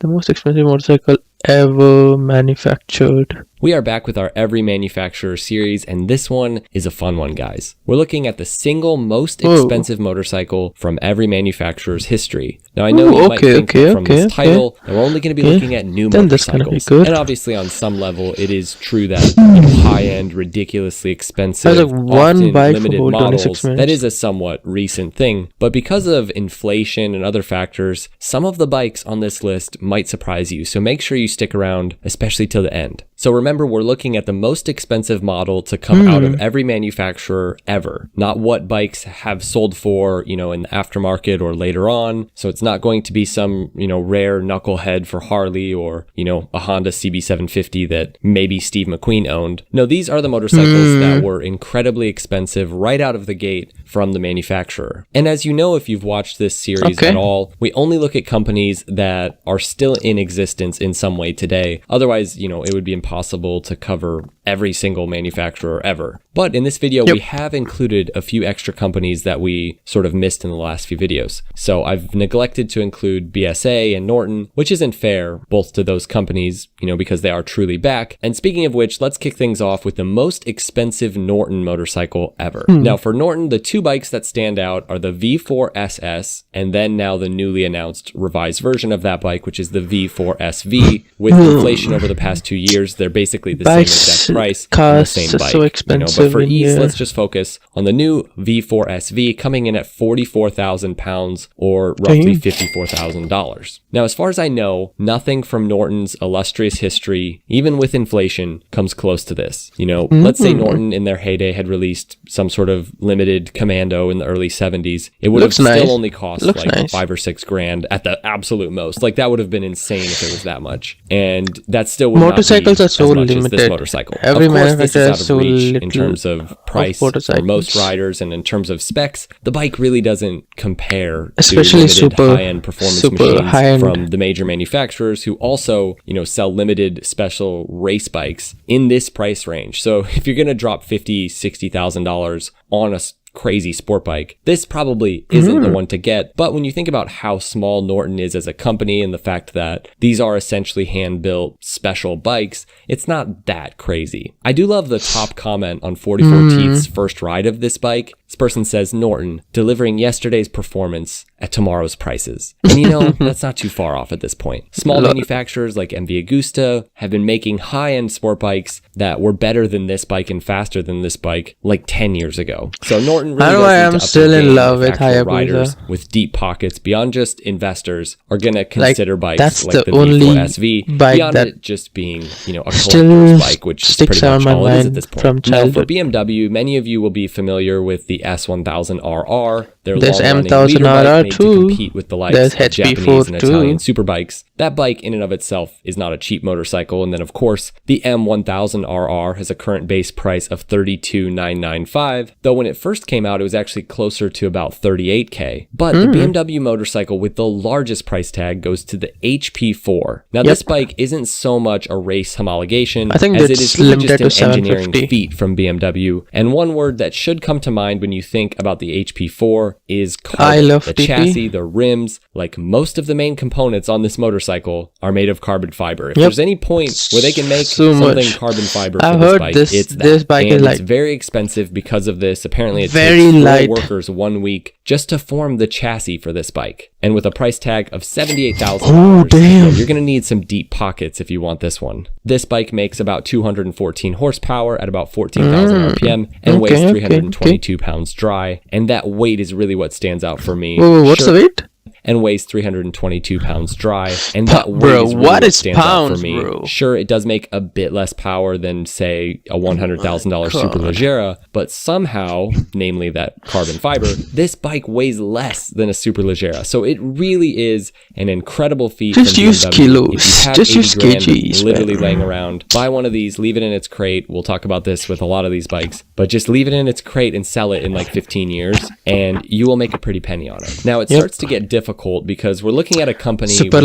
The most expensive motorcycle ever manufactured. We are back with our Every Manufacturer series, and this one is a fun one, guys. We're looking at the single most expensive motorcycle from every manufofacturer's history. Now, I know you might think that from this title that we're only going to be looking at new motorcycles. And obviously, on some level, it is true that high-end, ridiculously expensive, often limited models, that is a somewhat recent thing. But because of inflation and other factors, some of the bikes on this list might surprise you. So make sure you stick around, especially till the end. So remember, we're looking at the most expensive model to come out of every manufacturer ever, not what bikes have sold for, in the aftermarket or later on. So it's not going to be some, rare knucklehead for Harley or, a Honda CB750 that maybe Steve McQueen owned. No, these are the motorcycles that were incredibly expensive right out of the gate from the manufacturer. And as you know, if you've watched this series at all, we only look at companies that are still in existence in some way today. Otherwise, it would be impossible to cover every single manufacturer ever. But in this video, we have included a few extra companies that we sort of missed in the last few videos. So I've neglected to include BSA and Norton, which isn't fair both to those companies, because they are truly back. And speaking of which, let's kick things off with the most expensive Norton motorcycle ever. Now for Norton, the two bikes that stand out are the V4 SS and then now the newly announced revised version of that bike, which is the V4 SV. With inflation over the past 2 years, they're basically the same exact price on the same bike. So expensive, but for ease, let's just focus on the new V4 SV coming in at £44,000 or roughly $54,000. Now, as far as I know, nothing from Norton's illustrious history, even with inflation, comes close to this. Let's say Norton in their heyday had released some sort of limited Commando in the early 70s. It would have still only cost like $5 or $6 grand at the absolute most. Like that would have been insane if it was that much. And that still would motorcycles not be are so as much limited. As this motorcycle. Every of course, this is out of so reach in terms of price for most riders, and in terms of specs, the bike really doesn't compare especially to limited high-end performance machines from the major manufacturers who also, sell limited special race bikes in this price range. So if you're going to drop $50,000, $60,000 on a crazy sport bike, this probably isn't the one to get. But when you think about how small Norton is as a company and the fact that these are essentially hand-built special bikes, it's not that crazy. I do love the top comment on 44 Teeth's first ride of this bike. This person says, Norton, delivering yesterday's performance at tomorrow's prices. And that's not too far off at this point. Small manufacturers like MV Agusta have been making high-end sport bikes that were better than this bike and faster than this bike like 10 years ago. So Norton really does need to still in love with riders with deep pockets beyond just investors are going to consider bikes like the only V4 SV bike beyond that it just being, a collector's bike, which is pretty much all it is at this point. Now for BMW, many of you will be familiar with the S1000RR. Their long-running leader bike made to compete with the likes of Japanese and Italian superbikes. That bike in and of itself is not a cheap motorcycle. And then of course, the M1000RR has a current base price of $32,995, though when it first came out, it was actually closer to about $38K. But the BMW motorcycle with the largest price tag goes to the HP4. Now this bike isn't so much a race homologation as it is really just an engineering feat from BMW. And one word that should come to mind when you think about the HP4 is carbon. The chassis, the rims, like most of the main components on this motorcycle are made of carbon fiber. If there's any point where they can make something carbon fiber for this bike, it's that. This bike and it's very expensive because of this. Apparently it takes 4 workers 1 week just to form the chassis for this bike. And with a price tag of $78,000, you're going to need some deep pockets if you want this one. This bike makes about 214 horsepower at about 14,000 RPM and weighs 322 pounds dry. And that weight is really what stands out for me. What's the weight? And weighs 322 pounds dry. And that weight is really what stands out for me. Sure, it does make a bit less power than, say, a $100,000 Superleggera, but somehow, namely that carbon fiber, this bike weighs less than a Superleggera. So it really is an incredible feat. Just use kilos. If you have just use 80 grand kgs, literally laying around, buy one of these, leave it in its crate. We'll talk about this with a lot of these bikes, but just leave it in its crate and sell it in like 15 years, and you will make a pretty penny on it. Now, it starts to get difficult because we're looking at a company that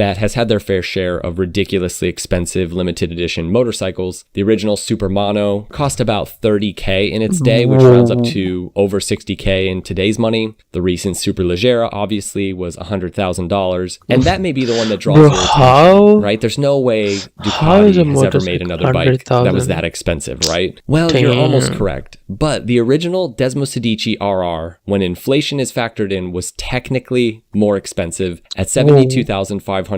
that has had their fair share of ridiculously expensive limited edition motorcycles. The original Super Mono cost about $30K in its day, which rounds up to over $60K in today's money. The recent Super Leggera obviously was $100,000, and that may be the one that draws your attention, right? There's no way Ducati has ever made another bike that was that expensive, right? Well, you're almost correct. But the original Desmosedici RR, when inflation is factored in, was technically more expensive at $72,500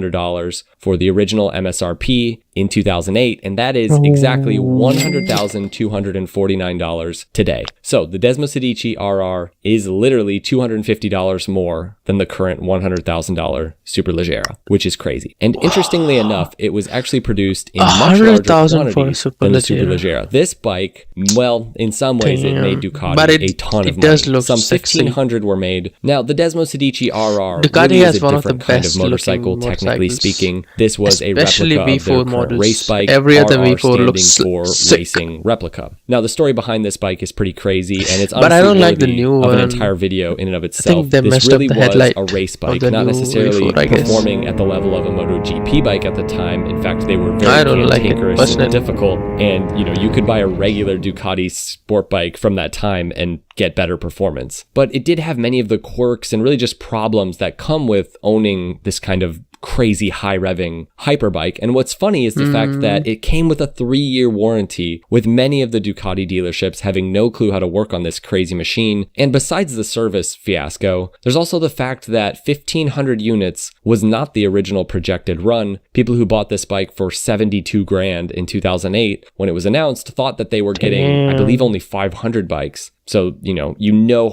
for the original MSRP in 2008, and that is exactly $100,249 today. So the Desmosedici RR is literally $250 more than the current $100,000 Super Leggera, which is crazy. And interestingly enough, it was actually produced in much larger quantities than the Super Leggera. This bike, well, in some ways it made Ducati a ton of money. Some 1,500 were made. Now, the Desmosedici RR really is a different kind of motorcycle, technically speaking. This was a replica of their current race bike. Every other RR V4 looks standing for sick. racing replica. Now, the story behind this bike is pretty crazy, and it's But I honestly don't like the worthy new of an one. entire video in and of I itself. think they This messed really up the was headlight a race of bike, the not new necessarily V4, I guess. performing at the level of a MotoGP bike at the time. In fact, they were I very don't like it cantankerous personally. and difficult, and you could buy a regular Ducati sport bike from that time and get better performance. But it did have many of the quirks and really just problems that come with owning this kind of crazy high revving hyperbike. And what's funny is the fact that it came with a 3-year warranty, with many of the Ducati dealerships having no clue how to work on this crazy machine. And besides the service fiasco, there's also the fact that 1,500 units was not the original projected run. People who bought this bike for 72 grand in 2008 when it was announced thought that they were getting, I believe, only 500 bikes. So, you know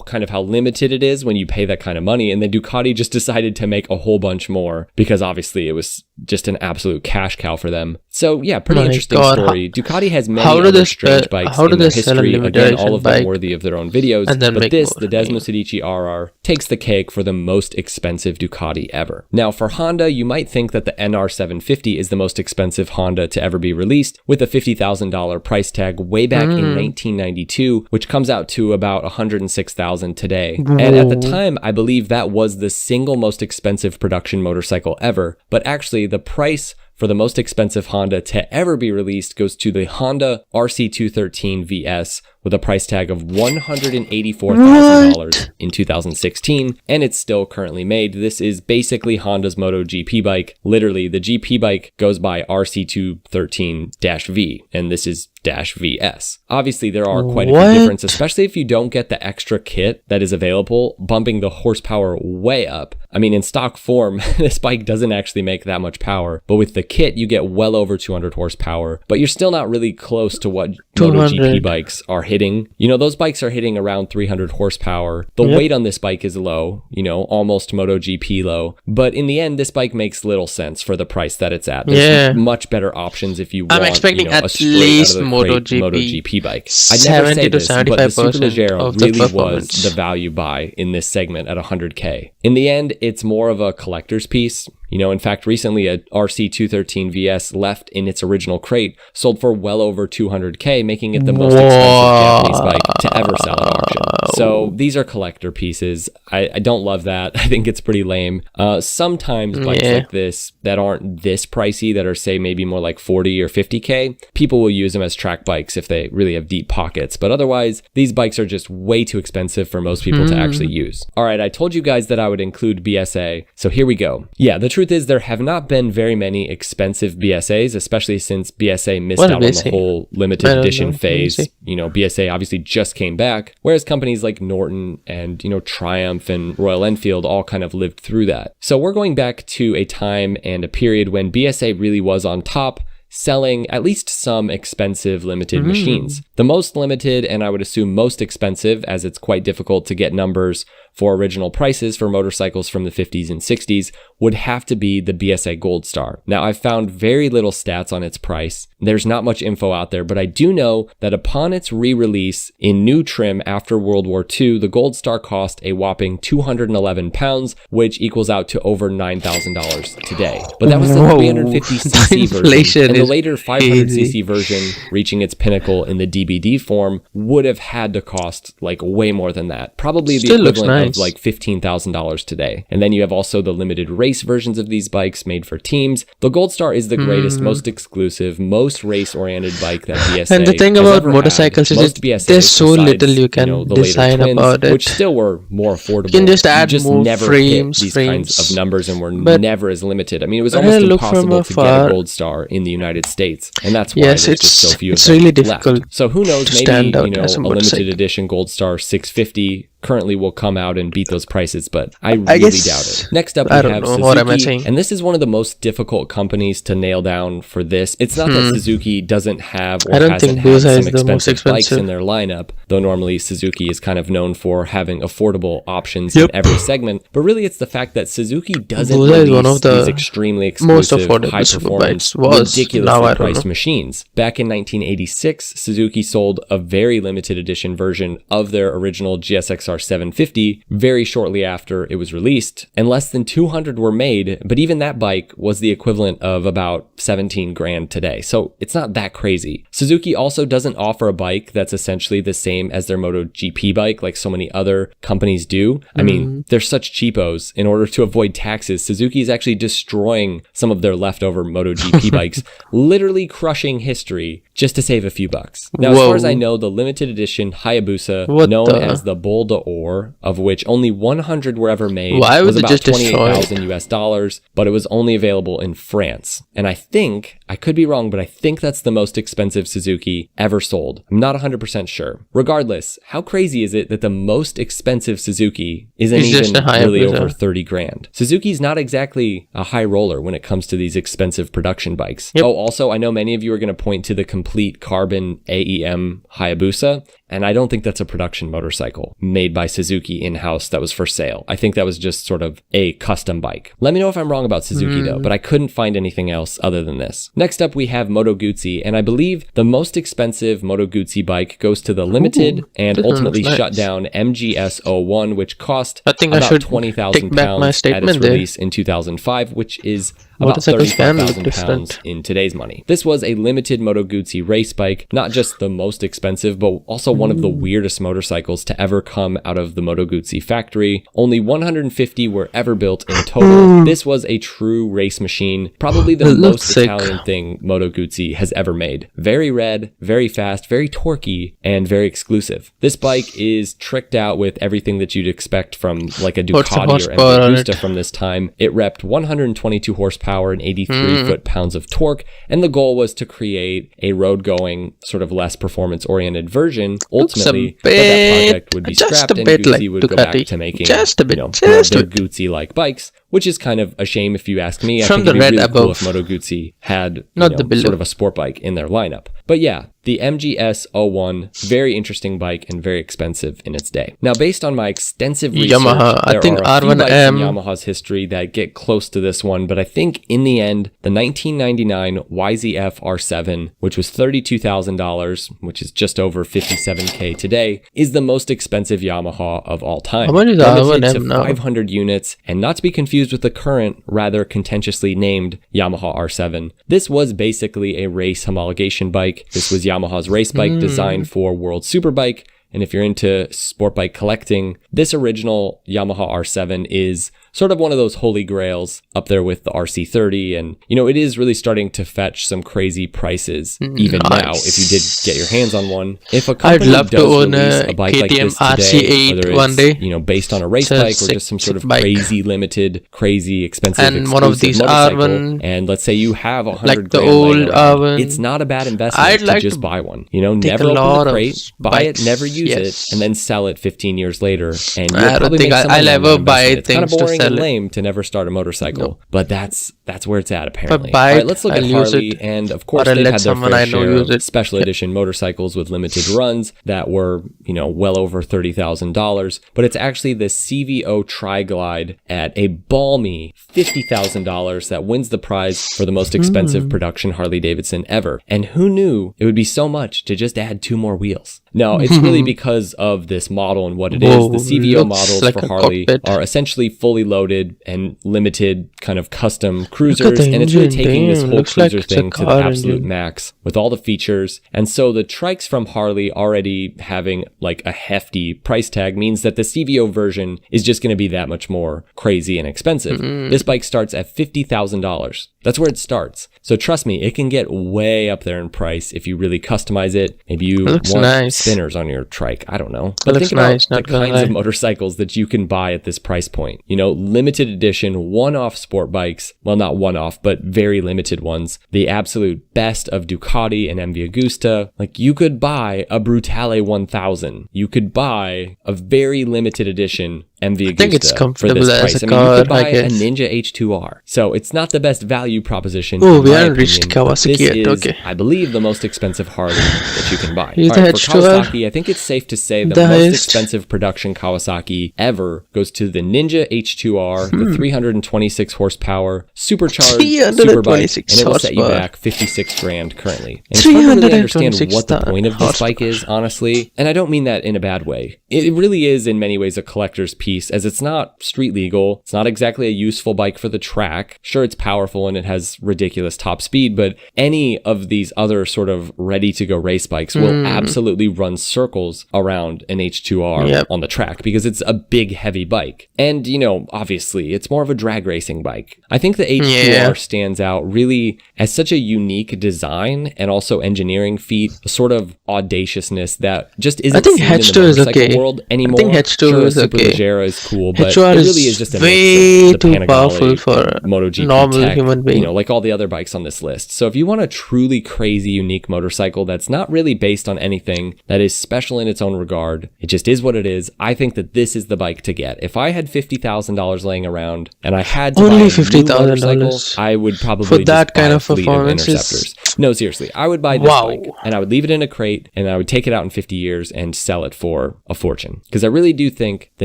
kind of how limited it is when you pay that kind of money. And then Ducati just decided to make a whole bunch more because obviously it was just an absolute cash cow for them. So yeah, pretty interesting story. Ducati has many other strange bikes in their history. Again, all of them worthy of their own videos. But this, the Desmosedici RR, takes the cake for the most expensive Ducati ever. Now for Honda, you might think that the NR750 is the most expensive Honda to ever be released, with a $50,000 price tag way back in 1992, which comes out to about $106,000 today. And at the time, I believe that was the single most expensive production motorcycle ever. But actually, the price for the most expensive Honda to ever be released goes to the Honda RC213 VS with a price tag of $184,000 in 2016, and it's still currently made. This is basically Honda's MotoGP bike. Literally, the GP bike goes by RC213-V, and this is -VS. Obviously, there are quite a few differences, especially if you don't get the extra kit that is available, bumping the horsepower way up. I mean, in stock form, this bike doesn't actually make that much power, but with the kit, you get well over 200 horsepower, but you're still not really close to what MotoGP bikes are hitting. Those bikes are hitting around 300 horsepower. The weight on this bike is low, almost MotoGP low, but in the end, this bike makes little sense for the price that it's at. There's much better options if you want, I'm expecting a at straight least out of the crate MotoGP bike. I'd never 70 say to this, but the 75% Super Leggera of the really was performance. the value buy in this segment at 100K. In the end, it's more of a collector's piece. In fact, recently a RC213 VS left in its original crate sold for well over 200K, making it the most expensive Japanese bike to ever sell at auction. So these are collector pieces. I don't love that. I think it's pretty lame. Sometimes bikes like this that aren't this pricey, that are say maybe more like 40 or 50K, people will use them as track bikes if they really have deep pockets. But otherwise, these bikes are just way too expensive for most people to actually use. All right, I told you guys that I would include BSA. So here we go. Yeah, the truth is there have not been very many expensive BSAs, especially since BSA missed out on the whole limited edition phase. BSA obviously just came back, whereas companies like Norton and, Triumph and Royal Enfield all kind of lived through that. So we're going back to a time and a period when BSA really was on top, selling at least some expensive limited machines. The most limited, and I would assume most expensive, as it's quite difficult to get numbers for original prices for motorcycles from the 50s and 60s, would have to be the BSA Gold Star. Now, I've found very little stats on its price. There's not much info out there, but I do know that upon its re-release in new trim after World War II, the Gold Star cost a whopping £211, which equals out to over $9,000 today. But that was the 350cc version, and the later 500cc version, reaching its pinnacle in the DBD form, would have had to cost like way more than that. Probably the equivalent of like $15,000 today. And then you have also the limited race versions of these bikes made for teams. The Gold Star is the greatest, most exclusive, most race-oriented bike that BSA And the thing has about ever motorcycles had. is there's so little you can design about it. Which still were more affordable. You can just add more never frames, hit these kinds of numbers and were never as limited. I mean, it was almost impossible to get a Gold Star in the United States, and that's why there's just so few of them really left. difficult. So who knows? Maybe a limited edition Gold Star 650 currently will come out and beat those prices, but I really doubt it. Next up, we have Suzuki, and this is one of the most difficult companies to nail down for this. It's not that Suzuki doesn't have or hasn't had some expensive bikes in their lineup, though normally Suzuki is kind of known for having affordable options in every segment, but really it's the fact that Suzuki doesn't release these extremely exclusive, high-performance, ridiculously priced machines. Back in 1986, Suzuki sold a very limited edition version of their original GSX-R 750 very shortly after it was released, and less than 200 were made, but even that bike was the equivalent of about 17 grand today, so it's not that crazy. Suzuki also doesn't offer a bike that's essentially the same as their MotoGP bike like so many other companies do. I mean, they're such cheapos. In order to avoid taxes, Suzuki is actually destroying some of their leftover MotoGP bikes, literally crushing history just to save a few bucks. Now, as far as I know, the limited edition Hayabusa, known as the Bol d'Or, of which only 100 were ever made, was about $28,000, but it was only available in France. And I think, I could be wrong, but I think that's the most expensive Suzuki ever sold. I'm not 100% sure. Regardless, how crazy is it that the most expensive Suzuki isn't even really over 30 grand? Suzuki's not exactly a high roller when it comes to these expensive production bikes. Oh, also, I know many of you are going to point to the complete carbon AEM Hayabusa, and I don't think that's a production motorcycle made by Suzuki in-house that was for sale. I think that was just sort of a custom bike. Let me know if I'm wrong about Suzuki though, but I couldn't find anything else other than this. Next up, we have Moto Guzzi, and I believe the most expensive Moto Guzzi bike goes to the limited and ultimately shut down MGS-01, which cost about £20,000 at its release in 2005, which is about £35,000 in today's money. This was a limited Moto Guzzi race bike, not just the most expensive, but also one of the weirdest motorcycles to ever come out of the Moto Guzzi factory. Only 150 were ever built in total. This was a true race machine, probably the most Italian thing Moto Guzzi has ever made. Very red, very fast, very torquey, and very exclusive. This bike is tricked out with everything that you'd expect from like a Ducati or MV Agusta from this time. It repped 122 horsepower and 83 foot-pounds of torque, and the goal was to create a road-going, sort of less performance-oriented version. Ultimately, that project would be scrapped and Guzzi would go back to making more Guzzi-like bikes, which is kind of a shame if you ask me. I think it'd be really cool if Moto Guzzi had sort of a sport bike in their lineup. But yeah, the MGS-01, very interesting bike and very expensive in its day. Now, based on my extensive research, there are a few bikes in Yamaha's history that get close to this one, but I think in the end, the 1999 YZF R7, which was $32,000, which is just over $57K today, is the most expensive Yamaha of all time. How much is limited to 500 units, and not to be confused with the current, rather contentiously named Yamaha R7. This was basically a race homologation bike. This was Yamaha's race bike designed for World Superbike. And if you're into sport bike collecting, this original Yamaha R7 is sort of one of those holy grails up there with the RC30. And, it is really starting to fetch some crazy prices even now if you did get your hands on one. If a company does release a bike like this today, whether it's, based on a race bike or just some sort of crazy limited, crazy expensive and exclusive one of these motorcycle, and let's say you have 100 grand laying around, it's not a bad investment to just buy one. Never open the crate, buy it, never use it, and then sell it 15 years later. And you'll probably make some money on that investment. It's kind of boring and lame to never start a motorcycle, but that's where it's at apparently. All right, let's look at Harley, and of course they've had their fair share of special edition motorcycles with limited runs that were, well over $30,000, but it's actually the CVO Tri-Glide at a balmy $50,000 that wins the prize for the most expensive production Harley Davidson ever. And who knew it would be so much to just add 2 more wheels? No, it's really because of this model and what it is. The CVO models for Harley are essentially fully loaded and limited kind of custom cruisers, and it's really taking this whole Looks like cruiser it's a thing to the car absolute engine. max with all the features. And so the trikes from Harley already having like a hefty price tag means that the CVO version is just going to be that much more crazy and expensive. This bike starts at $50,000. That's where it starts. So trust me, it can get way up there in price if you really customize it. Maybe you want spinners on your trike. I don't know. But think about the kinds of motorcycles that you can buy at this price point. You know, limited edition, one-off sport bikes. Well, not one-off, but very limited ones. The absolute best of Ducati and MV Agusta. Like, you could buy a Brutale 1000. You could buy a very limited edition MV Agusta. I think it's comfortable as a car, you could buy a Ninja H2R. So it's not the best value proposition. Oh, we haven't reached Kawasaki yet. Okay. I believe, the most expensive Harley that you can buy. All right, for Kawasaki, I think it's safe to say the most expensive production Kawasaki ever goes to the Ninja H2R, the 326 horsepower, supercharged super bike, and it will set you back 56 grand currently. And it's hard to really understand what the point of this bike is, honestly. And I don't mean that in a bad way. It really is in many ways a collector's piece, as it's not street legal. It's not exactly a useful bike for the track. Sure, it's powerful and it has ridiculous top speed, but any of these other sort of ready-to-go race bikes will absolutely run circles around an H2R on the track because it's a big, heavy bike. And, you know, obviously, it's more of a drag racing bike. I think the H2R stands out really as such a unique design and also engineering feat, a sort of audaciousness that just isn't seen in the motorcycle world anymore. I think H2 is Super Leggera is cool, but H2R it really is just a way mix of the too powerful for a MotoGP normal tech, human being. You know, like all the other bikes on this list. So if you want a truly crazy, unique motorcycle that's not really based on anything, that is special in its own regard, it just is what it is, I think that this is the bike to get. If I had $50,000 laying around and I had to buy a new motorcycle, I would probably for just that buy kind a of fleet of Interceptors. No, seriously, I would buy this bike and I would leave it in a crate and I would take it out in 50 years and sell it for a fortune. Because I really do think the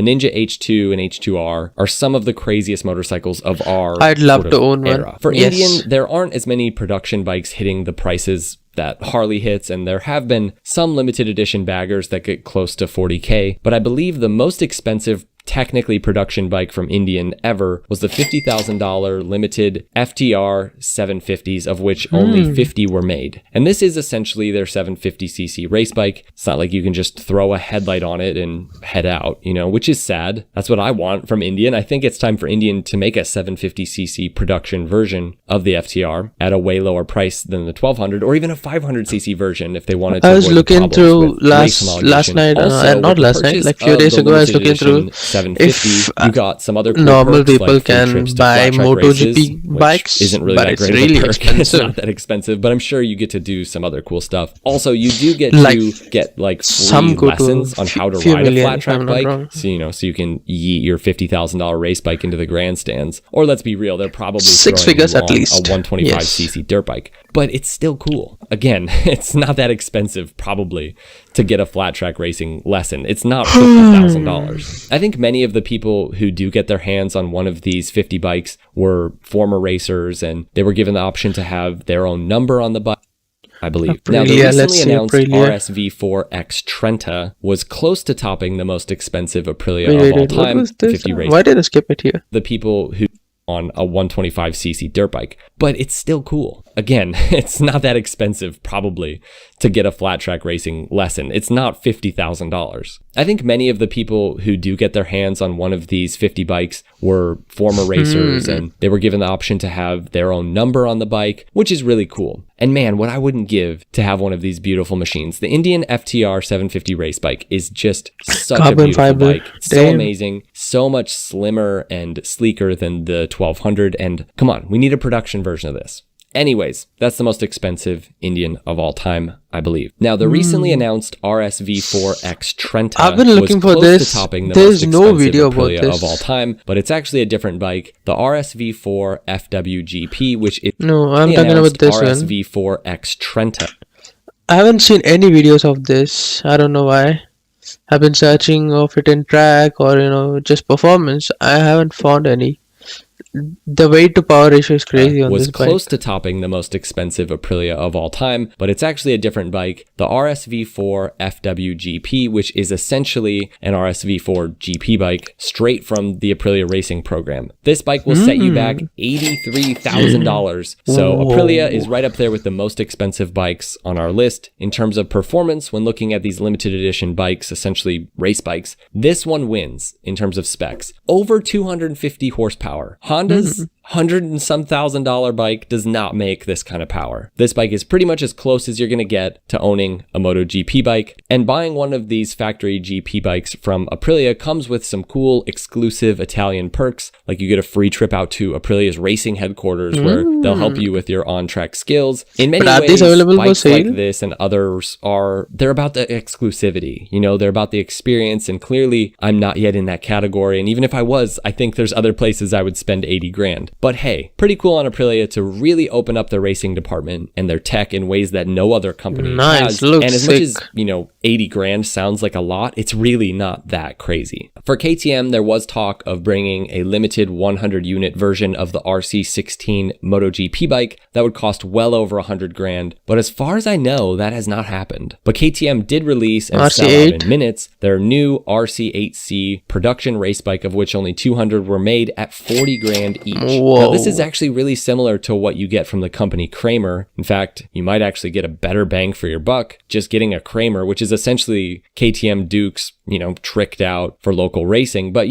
Ninja H2 and H2R are some of the craziest motorcycles of our I'd love to own era. one. For Indian, there aren't as many production bikes hitting the prices that Harley hits, and there have been some limited edition baggers that get close to 40K, but I believe the most expensive technically production bike from Indian ever was the $50,000 limited FTR 750s, of which only 50 were made. And this is essentially their 750cc race bike. It's not like you can just throw a headlight on it and head out, you know, which is sad. That's what I want from Indian. I think it's time for Indian to make a 750cc production version of the FTR at a way lower price than the 1200 or even a 500cc version if they wanted to. I was looking through last night, not last night, like few days ago, I was looking through 750, you got some other cool normal perks, people like can buy MotoGP bikes, isn't really but that it's great really of a perk. expensive. It's not that expensive, but I'm sure you get to do some other cool stuff. Also, you do get to get like free lessons on how to ride a flat track bike. So, you know, so you can yeet your $50,000 race bike into the grandstands. Or let's be real, they're probably six figures at least. A 125cc dirt bike. But it's still cool. Again, it's not that expensive probably to get a flat track racing lesson. It's not $50,000. I think many of the people who do get their hands on one of these 50 bikes were former racers, and they were given the option to have their own number on the bike, I believe. Now, the recently announced RSV4X Trenta was close to topping the most expensive Aprilia of all time. 50 race. Why did I skip it here? The people who on a 125cc dirt bike, but it's still cool. Again, it's not that expensive probably to get a flat track racing lesson. It's not $50,000. I think many of the people who do get their hands on one of these 50 bikes were former racers, and they were given the option to have their own number on the bike, which is really cool. And man, what I wouldn't give to have one of these beautiful machines. The Indian FTR 750 race bike is just such a beautiful bike. So amazing, so much slimmer and sleeker than the 1200. And come on, we need a production version of this. Anyways, that's the most expensive Indian of all time, I believe. Now, the recently announced RSV4X Trenta I've been looking for this. To topping the There's most no expensive video about Aprilia this of all time, but it's actually a different bike, the RSV4 FWGP, which is I'm talking about this RSV4X Trenta. I haven't seen any videos of this. I don't know why. I've been searching of it in track or just performance. I haven't found any. the weight to power ratio is crazy on was this bike. close to topping the most expensive Aprilia of all time, but it's actually a different bike, the RSV4 FWGP, which is essentially an RSV4 GP bike straight from the Aprilia racing program. This bike will set you back $83,000. So Aprilia is right up there with the most expensive bikes on our list. In terms of performance, when looking at these limited edition bikes, essentially race bikes, this one wins in terms of specs. Over 250 horsepower. Honda's $100 and some $1,000 bike does not make this kind of power. This bike is pretty much as close as you're going to get to owning a MotoGP bike, and buying one of these factory GP bikes from Aprilia comes with some cool exclusive Italian perks, like you get a free trip out to Aprilia's racing headquarters where they'll help you with your on-track skills. In many ways, bikes like this and others they're about the exclusivity, they're about the experience, and clearly I'm not yet in that category, and even if I was, I think there's other places I would spend 80 grand. But hey, pretty cool on Aprilia to really open up the racing department and their tech in ways that no other company has. And as much as, 80 grand sounds like a lot, it's really not that crazy. For KTM, there was talk of bringing a limited 100 unit version of the RC16 MotoGP bike that would cost well over 100 grand. But as far as I know, that has not happened. But KTM did release and sell out in minutes their new RC8C production race bike, of which only 200 were made at 40 grand each. Now, this is actually really similar to what you get from the company Kramer. In fact, you might actually get a better bang for your buck just getting a Kramer, which is essentially KTM Dukes, tricked out for local racing. But,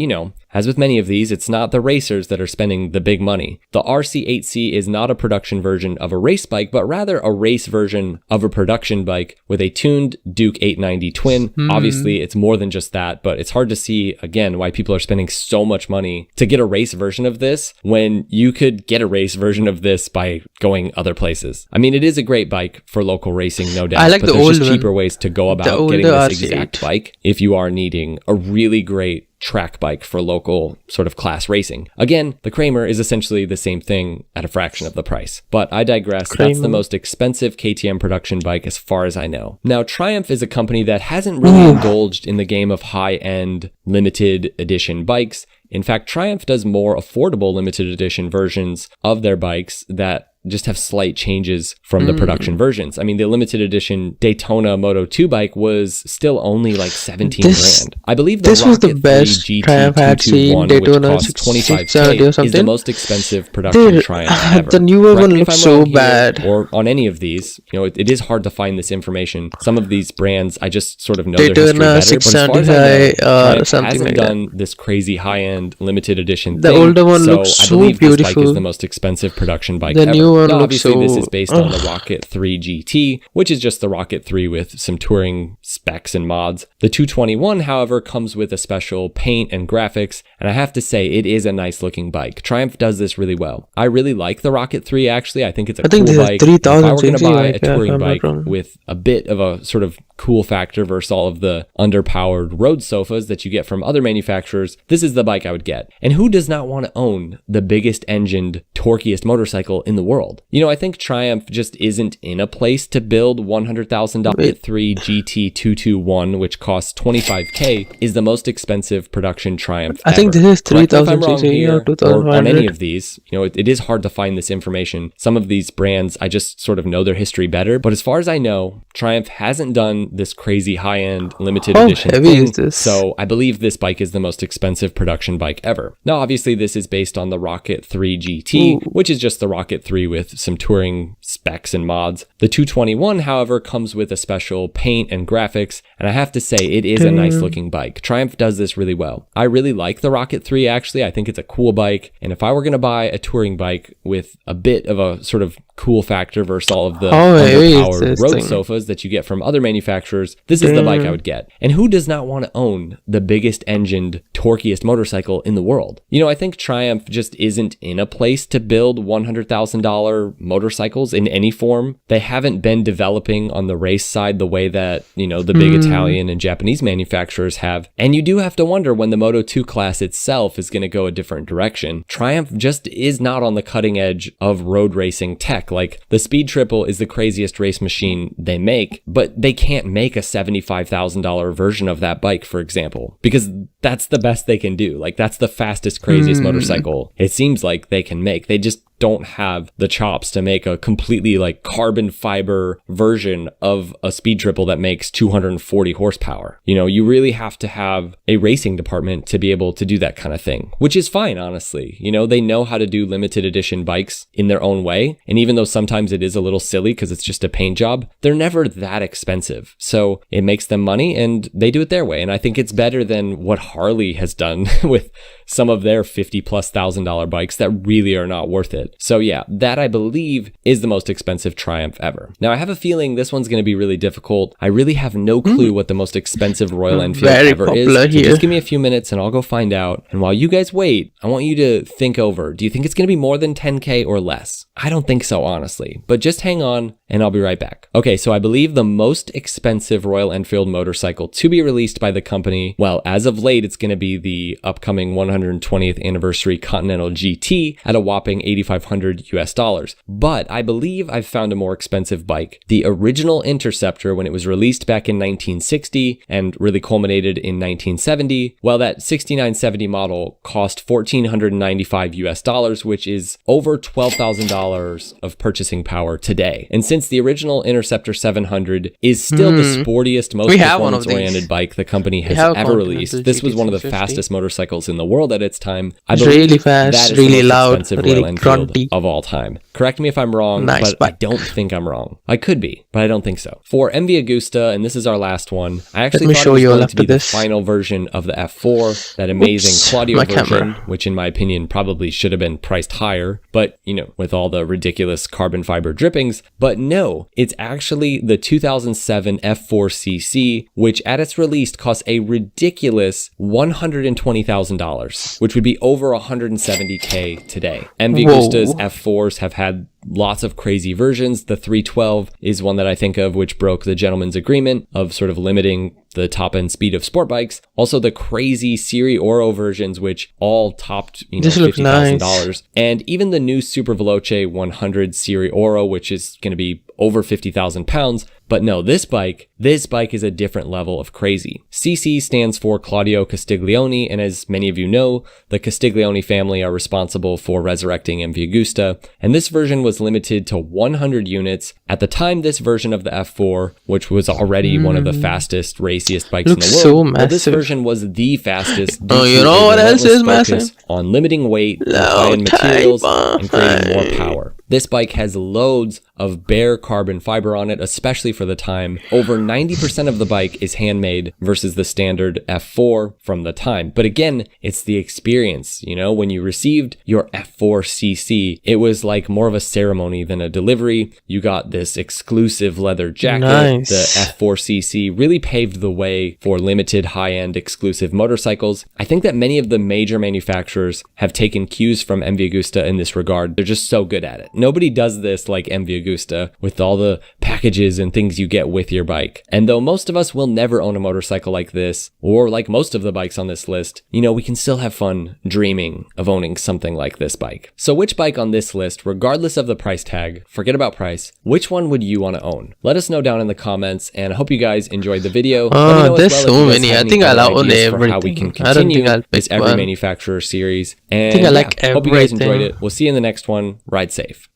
as with many of these, it's not the racers that are spending the big money. The RC8C is not a production version of a race bike, but rather a race version of a production bike with a tuned Duke 890 twin. Obviously, it's more than just that, but it's hard to see, again, why people are spending so much money to get a race version of this when you could get a race version of this by going other places. I mean, it is a great bike for local racing, no doubt, but there's just cheaper ways to go about getting this exact bike if you are needing a really great track bike for local sort of class racing. Again, the Kramer is essentially the same thing at a fraction of the price. But I digress. That's the most expensive KTM production bike as far as I know. Now, Triumph is a company that hasn't really indulged in the game of high-end limited edition bikes. In fact, Triumph does more affordable limited edition versions of their bikes that just have slight changes from the production versions. I mean, the limited edition Daytona Moto 2 bike was still only like 17 grand. I believe the Rocket 3 GT221, which cost 25K, is the most expensive production Triumph ever. The newer one looks so bad. Or on any of these, it is hard to find this information. Some of these brands, I just sort of know their history better. But as far as I know, Triumph hasn't done this crazy high-end limited edition thing. The older one looks so beautiful. I believe this bike is the most expensive production bike ever. Now, obviously, this is based on the Rocket 3 GT, which is just the Rocket 3 with some touring specs and mods. The 221, however, comes with a special paint and graphics, and I have to say, it is a nice looking bike. Triumph does this really well. I really like the Rocket 3, actually. I think it's a cool bike. If I were going to buy a touring bike with a bit of a sort of cool factor versus all of the underpowered road sofas that you get from other manufacturers, this is the bike I would get. And who does not want to own the biggest engined, torquiest motorcycle in the world? I think Triumph just isn't in a place to build $100,000 3 GT221, which costs 25K, is the most expensive production Triumph ever. I think this is 3,000 or on any of these. It is hard to find this information. Some of these brands, I just sort of know their history better. But as far as I know, Triumph hasn't done this crazy high-end limited edition thing. So I believe this bike is the most expensive production bike ever. Now, obviously, this is based on the Rocket 3 GT, which is just the Rocket 3 with some touring specs and mods. The 221, however, comes with a special paint and graphics, and I have to say, it is a nice looking bike. Triumph does this really well. I really like the Rocket 3, actually. I think it's a cool bike, and if I were going to buy a touring bike with a bit of a sort of cool factor versus all of the underpowered road sofas that you get from other manufacturers, this is the bike I would get. And who does not want to own the biggest engined, torquiest motorcycle in the world? I think Triumph just isn't in a place to build $100,000 motorcycles in any form. They haven't been developing on the race side the way that, the big Italian and Japanese manufacturers have. And you do have to wonder when the Moto 2 class itself is going to go a different direction. Triumph just is not on the cutting edge of road racing tech. Like, the Speed Triple is the craziest race machine they make, but they can't can't make a $75,000 version of that bike, for example, because that's the best they can do. Like, that's the fastest, craziest motorcycle it seems like they can make. They just don't have the chops to make a completely like carbon fiber version of a speed triple that makes 240 horsepower. You know, you really have to have a racing department to be able to do that kind of thing, which is fine, honestly. You know, they know how to do limited edition bikes in their own way. And even though sometimes it is a little silly because it's just a paint job, they're never that expensive. So it makes them money and they do it their way. And I think it's better than what Harley has done with some of their $50,000+ bikes that really are not worth it. So yeah, that I believe is the most expensive Triumph ever. Now I have a feeling this one's going to be really difficult. I really have no clue what the most expensive Royal Enfield ever is. So just give me a few minutes and I'll go find out. And while you guys wait, I want you to think over, do you think it's going to be more than 10K or less? I don't think so, honestly, but just hang on and I'll be right back. Okay, so I believe the most expensive Royal Enfield motorcycle to be released by the company, well, as of late, it's going to be the upcoming 120th anniversary Continental GT at a whopping $8,500 US. But I believe I've found a more expensive bike. The original Interceptor, when it was released back in 1960 and really culminated in 1970, well, that 6970 model cost $1,495 US, which is over $12,000 of purchasing power today. And since the original Interceptor 700 is still the sportiest, most performance-oriented bike the company has ever released, this was one of the fastest motorcycles in the world at its time. I believe really fast, that is really the most loud, expensive really Royal Enfield grunty of all time. Correct me if I'm wrong, but I don't think I'm wrong. I could be, but I don't think so. For MV Agusta, and this is our last one, I actually thought it was going to be the final version of the F4, that amazing Claudio version, which in my opinion probably should have been priced higher, but you know, with all the ridiculous carbon fiber drippings. But no, it's actually the 2007 F4cc, which at its release cost a ridiculous $120,000, which would be over $170K today. MV Agusta's F4s have had lots of crazy versions. The 312 is one that I think of, which broke the gentleman's agreement of sort of limiting the top end speed of sport bikes. Also the crazy Serie Oro versions, which all topped, you know, $50,000. Nice. And even the new Super Veloce 100 Serie Oro, which is going to be over 50,000 pounds. But no, this bike is a different level of crazy. CC stands for Claudio Castiglione, and as many of you know, the Castiglione family are responsible for resurrecting MV Agusta, and this version was limited to 100 units. At the time, this version of the F4, which was already one of the fastest, raciest bikes in the world, so well, this version was the fastest. Oh, you know what else is massive? On limiting weight, high-end materials, and creating more power. This bike has loads of bare carbon fiber on it, especially for the time. Over 90% of the bike is handmade versus the standard F4 from the time. But again, it's the experience. You know, when you received your F4cc, it was like more of a ceremony than a delivery. You got this exclusive leather jacket. Nice. The F4cc really paved the way for limited high-end exclusive motorcycles. I think that many of the major manufacturers have taken cues from MV Agusta in this regard. They're just so good at it. Nobody does this like MV Agusta with all the packages and things you get with your bike. And though most of us will never own a motorcycle like this, or like most of the bikes on this list, you know, we can still have fun dreaming of owning something like this bike. So which bike on this list, regardless of the price tag, forget about price, which one would you want to own? Let us know down in the comments, and I hope you guys enjoyed the video. There's so many. I think I'll own everything. How we can continue this Every Manufacturer series. And I think I like everything. Hope you guys enjoyed it. We'll see you in the next one. Ride safe.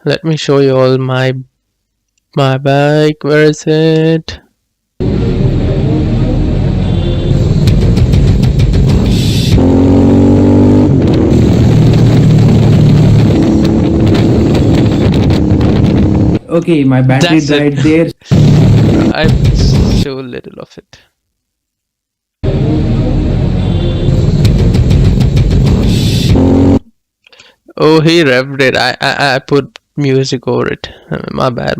Let me show you all my bike. Where is it? Okay, my battery died there. I'll show a little of it. Oh, he revved it. I put music over it. My bad.